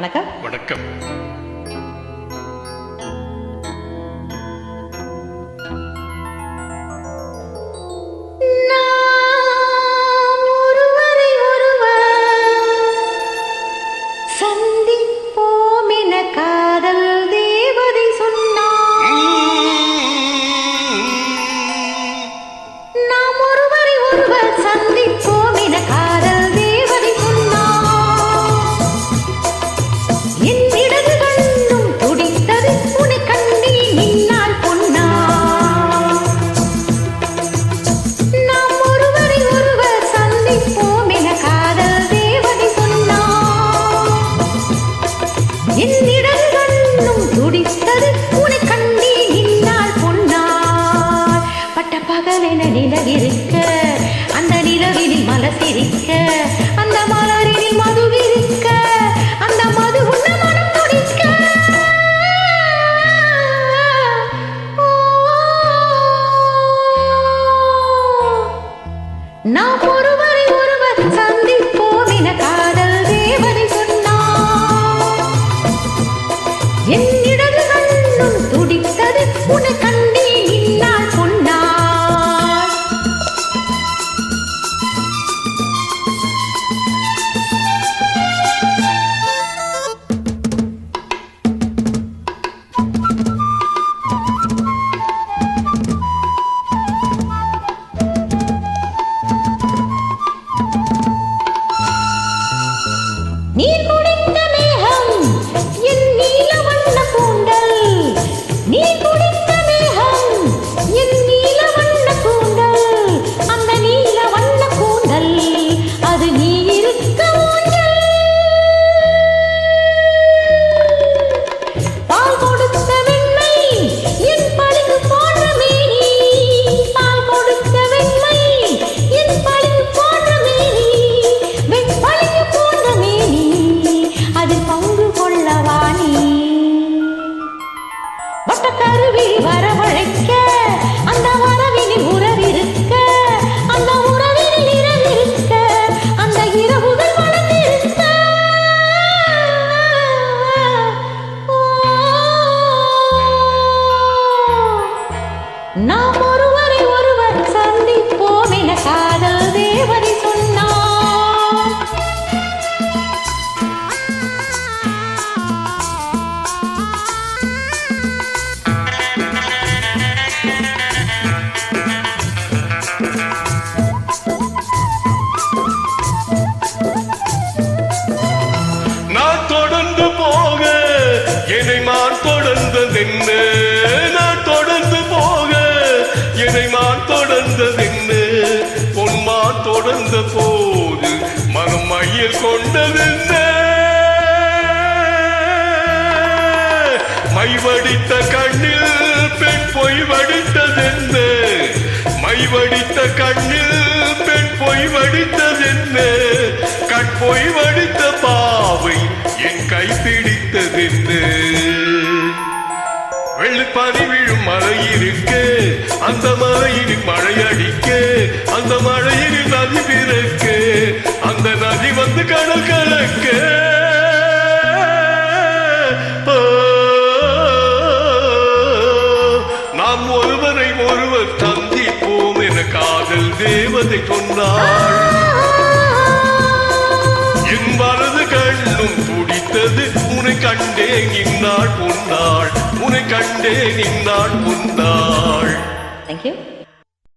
வணக்கம். வணக்கம். நிலவிருக்க அந்த நிலவினில் மலசிருக்க அந்த மலரினில் மதுவிருக்க அந்த மது உண்ண மனம் துடிக்க நாம் ஒருவரை ஒருவர் சந்திப்போம் என காதல் தேவதை சொன்னார். என் இடது கண்ணும் துடித்தது உன்னை கண்டே நின்றாள் பொன்னார். நீர் குடித்த மேகம் என் நீல வண்ண கூந்தல், நீர் குடித்த மேகம் என் நீல வண்ண கூந்தல், அந்த நீல வண்ண கூந்தல் அது நீ இருக்க ஊஞ்சல். பால் கொடுத்த வெண்மை என் பளிங்கு போன்ற மேனி, பால் கொடுத்த வெண்மை என் பளிங்கு போன்ற மேனி, வெண் பளிங்கு போன்ற மேனி அதில் பங்கு கொள்ளவாணி. வட்டக்கருவி வரவழைக்க அந்த வரவினில் உறவிருக்க அந்த உறவினில் இரவிருக்க அந்த இரவுகள் வளர்ந்திருக்க நாம் ஒருவரை ஒருவர் சந்திப்போம் என காதல் தேவதை சொன்னார். நான் தொடர்ந்து போக என்னை மான் தொடர்ந்ததென்ன, நான் தொடர்ந்து போக என்னை மான் தொடர்ந்ததென்ன, பொன்மான் தொடர்ந்த போது மனம் மையில் கொண்டதென்ன, மை வடித்த கண்ணில் பெண் பொய் வடித்ததென்ன, மை வடித்த கண்ணில் பெண் பொய் வடித்ததென்ன, கண் பொய் வடித்த பாவை என் கை பிடித்ததென்ன, வெள்ளிப்பனி விழும் மழை இருக்க அந்த மழையினில் மழை அடிக்க அந்த மழையினில் நதி பிறக்க அந்த நதி வந்து கடல் கலக்க, நாம் ஒருவரை ஒருவர் சந்திப்போம் என காதல் தேவதை சொன்னாள். என் வலது கண்ணும் துடித்தது உன்னை கண்டே நின்றாள் பொன்னாள், உன்னை கண்டே நின்றாள் பொன்னாள். Thank you.